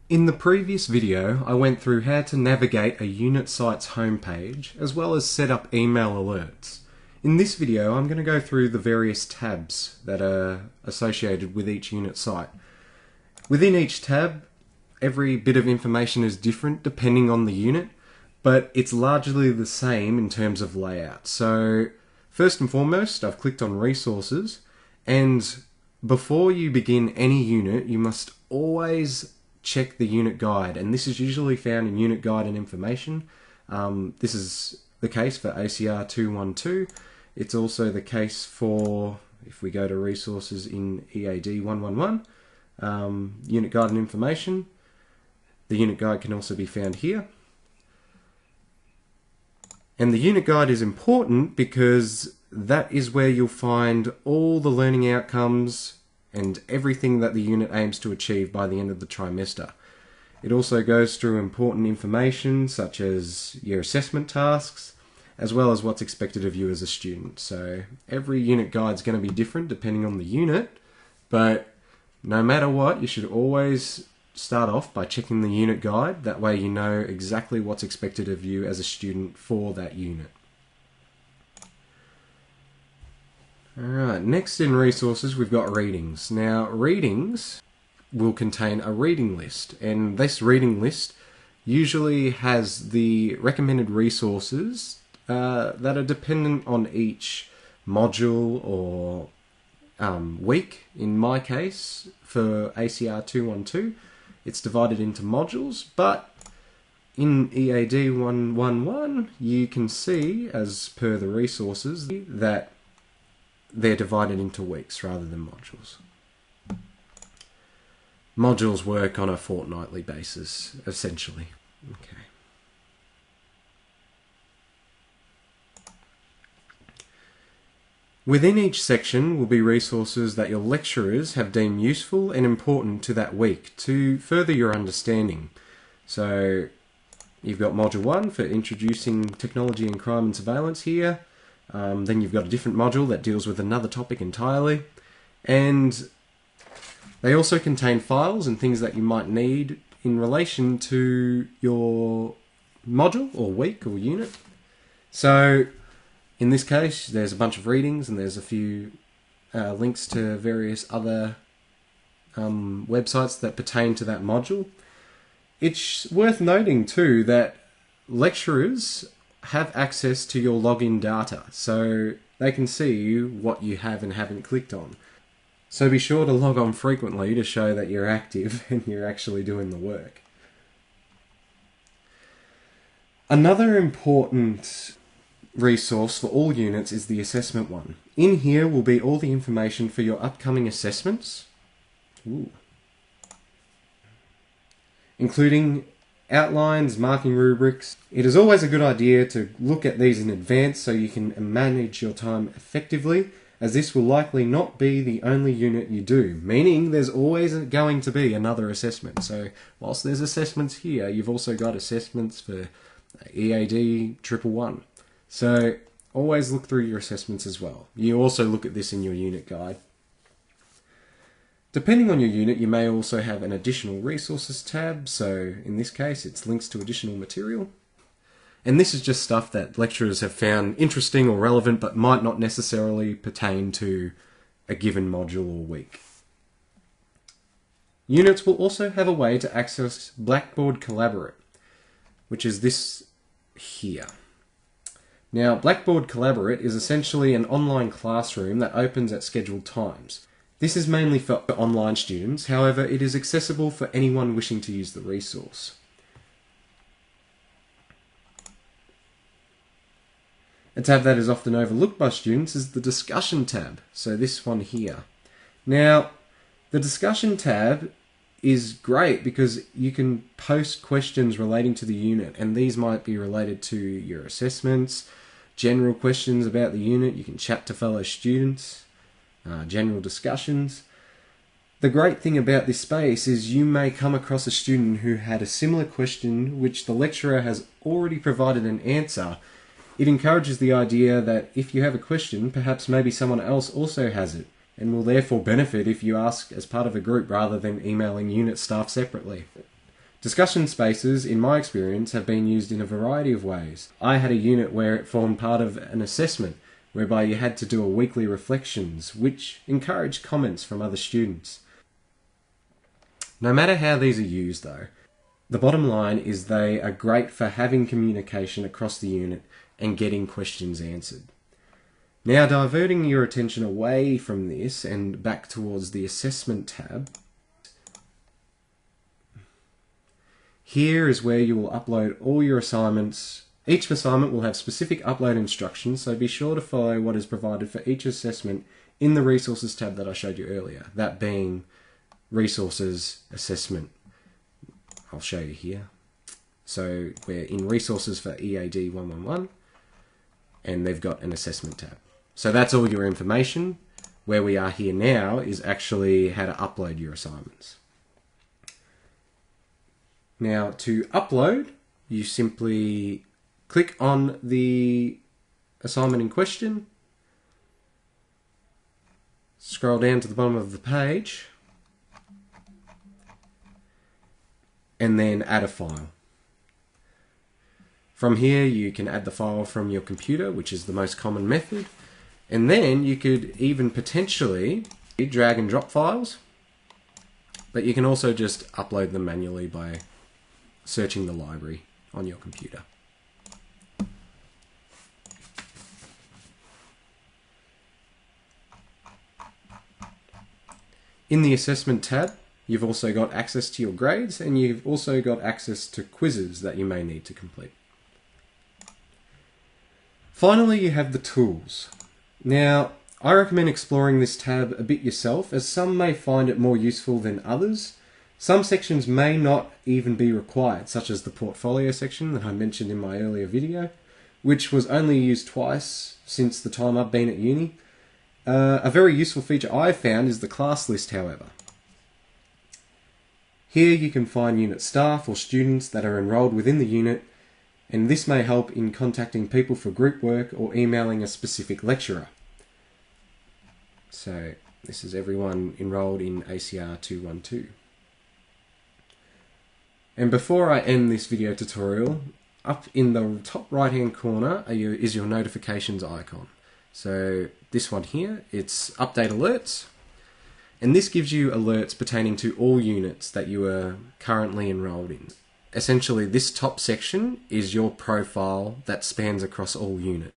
In the previous video, I went through how to navigate a unit site's homepage, as well as set up email alerts. In this video, I'm going to go through the various tabs that are associated with each unit site. Within each tab, every bit of information is different depending on the unit, but it's largely the same in terms of layout. So, first and foremost, I've clicked on Resources, and before you begin any unit, you must always check the unit guide, and this is usually found in Unit Guide and Information. This is the case for ACR 212. It's also the case for, if we go to Resources in EAD 111, Unit Guide and Information. The unit guide can also be found here. And the unit guide is important because that is where you'll find all the learning outcomes and everything that the unit aims to achieve by the end of the trimester. It also goes through important information such as your assessment tasks, as well as what's expected of you as a student. So every unit guide is going to be different depending on the unit, but no matter what, you should always start off by checking the unit guide. That way you know exactly what's expected of you as a student for that unit. Alright, next in Resources we've got Readings. Now, Readings will contain a reading list, and this reading list usually has the recommended resources that are dependent on each module or week. In my case, for ACR 212, it's divided into modules, but in EAD 111, you can see, as per the resources, that they're divided into weeks rather than modules. Modules work on a fortnightly basis, essentially. Okay. Within each section will be resources that your lecturers have deemed useful and important to that week to further your understanding. So you've got Module 1 for Introducing Technology and Crime and Surveillance here. Then you've got a different module that deals with another topic entirely. And they also contain files and things that you might need in relation to your module or week or unit. So in this case, there's a bunch of readings and there's a few links to various other websites that pertain to that module. It's worth noting too that lecturers have access to your login data, so they can see what you have and haven't clicked on. So be sure to log on frequently to show that you're active and you're actually doing the work. Another important resource for all units is the assessment one. In here will be all the information for your upcoming assessments, including outlines, marking rubrics. It is always a good idea to look at these in advance so you can manage your time effectively, as this will likely not be the only unit you do, meaning there's always going to be another assessment. So whilst there's assessments here, you've also got assessments for EAD 111. So always look through your assessments as well. You also look at this in your unit guide. Depending on your unit, you may also have an additional resources tab, so in this case it's links to additional material. And this is just stuff that lecturers have found interesting or relevant but might not necessarily pertain to a given module or week. Units will also have a way to access Blackboard Collaborate, which is this here. Now, Blackboard Collaborate is essentially an online classroom that opens at scheduled times. This is mainly for online students, however it is accessible for anyone wishing to use the resource. A tab that is often overlooked by students is the discussion tab, so this one here. Now, the discussion tab is great because you can post questions relating to the unit, and these might be related to your assessments, general questions about the unit. You can chat to fellow students. General discussions. The great thing about this space is you may come across a student who had a similar question which the lecturer has already provided an answer. It encourages the idea that if you have a question, perhaps maybe someone else also has it, and will therefore benefit if you ask as part of a group rather than emailing unit staff separately. Discussion spaces, in my experience, have been used in a variety of ways. I had a unit where it formed part of an assessment, whereby you had to do a weekly reflections, which encouraged comments from other students. No matter how these are used though, the bottom line is they are great for having communication across the unit and getting questions answered. Now, diverting your attention away from this and back towards the assessment tab, here is where you will upload all your assignments. Each assignment will have specific upload instructions, so be sure to follow what is provided for each assessment in the Resources tab that I showed you earlier, that being Resources Assessment. I'll show you here. So we're in Resources for EAD 111, and they've got an Assessment tab. So that's all your information. Where we are here now is actually how to upload your assignments. Now, to upload, you simply click on the assignment in question, scroll down to the bottom of the page, and then add a file. From here, you can add the file from your computer, which is the most common method, and then you could even potentially drag and drop files, but you can also just upload them manually by searching the library on your computer. In the Assessment tab, you've also got access to your grades, and you've also got access to quizzes that you may need to complete. Finally, you have the tools. Now, I recommend exploring this tab a bit yourself, as some may find it more useful than others. Some sections may not even be required, such as the portfolio section that I mentioned in my earlier video, which was only used twice since the time I've been at uni. A very useful feature I've found is the class list, however. Here you can find unit staff or students that are enrolled within the unit, and this may help in contacting people for group work or emailing a specific lecturer. So this is everyone enrolled in ACR 212. And before I end this video tutorial, up in the top right hand corner is your notifications icon. So this one here, it's update alerts, and this gives you alerts pertaining to all units that you are currently enrolled in. Essentially, this top section is your profile that spans across all units.